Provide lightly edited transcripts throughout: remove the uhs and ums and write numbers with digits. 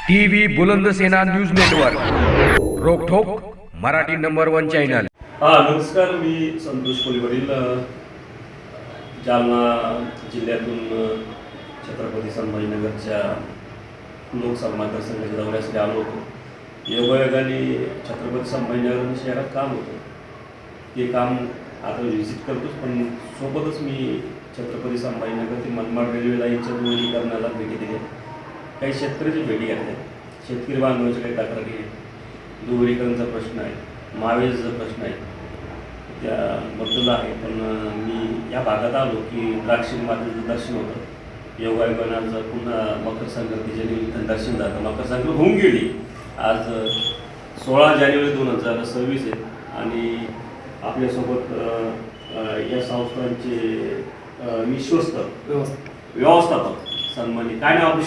TV Bulandsena news network रोकठोक Marathi number 1 channel. नमस्कार, मी संतोष कोलीवडील जालना जिल्ह्यातून छत्रपती संभाजीनगरच्या लोकसभा मतदारसंघाच्या दौऱ्यासाठी आलो होतो। योगायोगाने छत्रपती संभाजीनगर शहरात काम होतं, ते काम आता व्हिजिट करतोच, पण सोबतच मी छत्रपती संभाजीनगर ते मनमाड रेल्वे लाईनच्या दुरुस्तीकरणाला भेटी दिल्या, काही शेतकऱ्याची भेटी घेतल्या, शेतकरी बांधवांच्या काही तक्रारी आहेत, दुरुस्तीकरणाचा प्रश्न आहे, महावेजचा प्रश्न आहे, त्याबद्दल आहे। पण मी या भागात आलो की द्राक्षी मातेचं दर्शन होतं। योगायोगानं पुन्हा मकर संक्रांतीच्या निमित्तानं दर्शन झालं। मकर संक्रांत होऊन गेली, आज 16 जानेवारी 2026 आहे आणि आपल्यासोबत या संस्थांचे विश्वस्त व्यवस्थापक सन्मानित, काय नाव आपलं?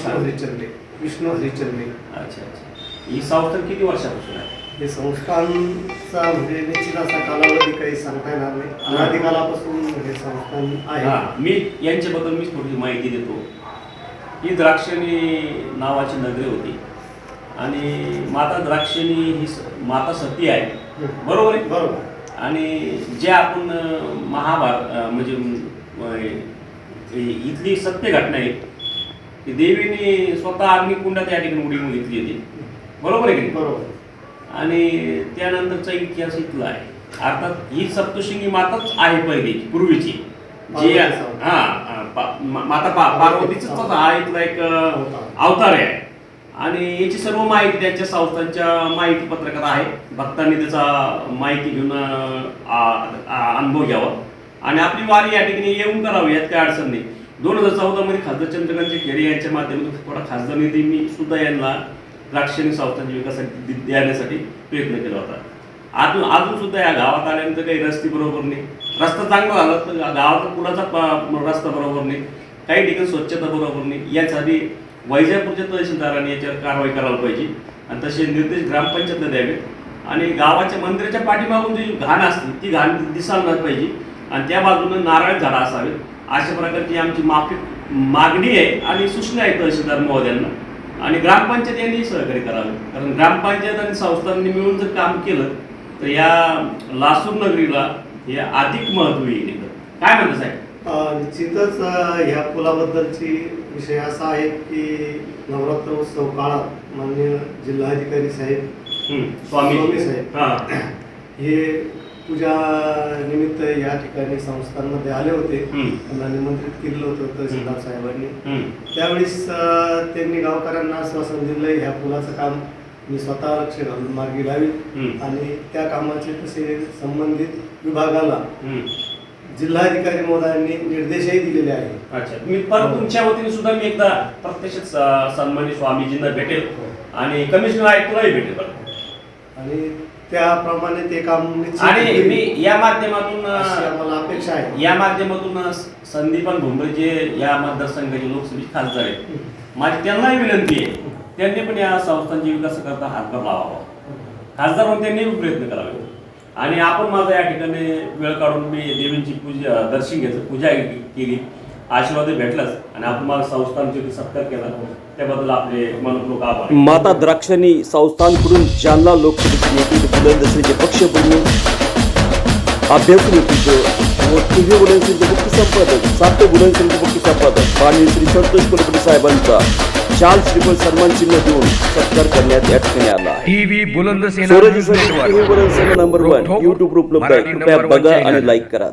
विष्णू हरिचरणे। अच्छा अच्छा, ही संस्था किती वर्षापासून आहे? हे संस्थांचा म्हणजे निश्चित असा कालावधी काही सांगता येणार नाही, अनादिकालापासून हे संस्थान आहे। मी यांच्याबद्दल मी थोडी माहिती देतो। ही द्राक्षणी नावाची नगरी होती आणि माता द्राक्षणी ही माता सती आहे, बरोबर आहे? बरोबर। आणि जे आपण म्हणजे इथली सत्य घटना आहे की देवीने स्वतः अग्निकुंडात या ठिकाणी उडी घेतली होती, बरोबर आहे की? बरोबर। आणि त्यानंतरचा इतिहास इथला आहे। अर्थात ही सप्तशृंगी माताच आहे पहिली पूर्वीची, जी माता पार्वतीचाच हा इथला एक अवतार आहे। आणि याची सर्व माहिती त्यांच्या संस्थांच्या माहिती पत्रकात आहे। भक्तांनी त्याचा माहिती घेऊन अनुभव घ्यावा आणि आपली वारी या ठिकाणी येऊन करावी, यात काय अडचण नाही। 2014 मध्ये खासदार चंद्रकांत खेडे यांच्या माध्यमातून थोडा खासदार निधी मी सुद्धा यांना द्राक्षणी संस्थांच्या विकासासाठी देण्यासाठी प्रयत्न केला होता। अजून सुद्धा या गावात आल्यानंतर काही रस्ते बरोबर नाही, रस्ता चांगला झाला तर गावाचा पुलाचा रस्ता बरोबर नाही, काही ठिकाणी स्वच्छता बरोबर नाही। यासाठी वैजापूरच्या तहसीलदारांनी याच्यावर कारवाई करायला पाहिजे आणि तसे निर्देश ग्रामपंचायतला द्यावेत आणि गावाच्या मंदिराच्या पाठीमागून जी घाण असते ती घाण दिसायला पाहिजे आणि त्या बाजूने नारळ झाडं असावेत। अशा प्रकारची आमची मागणी आहे आणि सूचना आहे तहसीलदार महोदयांना आणि ग्रामपंचायत यांनी सहकार्य करावे, कारण ग्रामपंचायत आणि संस्थांनी मिळून जर काम केलं तर या लासूर नगरीला हे अधिक महत्त्व येईल। काय म्हणतं साहेब? निश्चितच ह्या पुलाबद्दलची विषय असा आहे की नवरात्र उत्सव काळात माननीय जिल्हाधिकारी साहेब स्वामी साहेब हे पूजा निमित्त या ठिकाणी संस्थांमध्ये आले होते, त्यांना निमंत्रित केलं होतं तहसीलदार साहेबांनी। त्यावेळेस त्यांनी गावकऱ्यांना आश्वासन दिलं ह्या पुलाचं काम मी स्वतः लक्ष घालून मार्गी लावेल आणि त्या कामाचे तसे संबंधित विभागाला जिल्हाधिकारी महोदयांनी निर्देशही दिलेले आहेत। अच्छा, मी परत तुमच्या वतीने सुद्धा मी एकदा प्रत्यक्ष सन्मानित स्वामीजींना भेटेल आणि कमिशनर आयुक्तालाही भेटेल आणि त्याप्रमाणे ते काम आणि मी या माध्यमातून आम्हाला अपेक्षा आहे। या माध्यमातून संदीपान भुमरे जे या मतदारसंघाचे लोकसभेचे खासदार आहेत, माझी त्यांनाही विनंती आहे त्यांनी पण या संस्थांच्या विकासाकरता हातभार लावावा, खासदार म्हणून त्यांनी प्रयत्न करावे आणि आपण माझा या ठिकाणी वेळ काढून मी देवींची दर्शन घेतलं, पूजा केली, आशीर्वाद भेटलाच आणि आपण माझा संस्थांचा सत्कार केला, त्याबद्दल आपले मनपूर्वक आभार। माता द्राक्षणी संस्थांकडून जालना लोकसभेचे नेते बुलंदसेनेचे पक्षप्रमुख अभ्यासू नेतृत्व व टीव्ही बुलंदसेनेचे मुख्य संपादक, साप्ताहिक बुलंदसेनेचे मुख्य संपादक माननीय श्री संतोष कोलपटे साहेबांचा शाल श्रीफळ सन्मान चिन्ह देऊन सत्कार करण्यात या ठिकाणी आला आहे। TV Bulandsena news network number 1 YouTube उपलब्ध आहे, कृपया बघा आणि लाईक करा।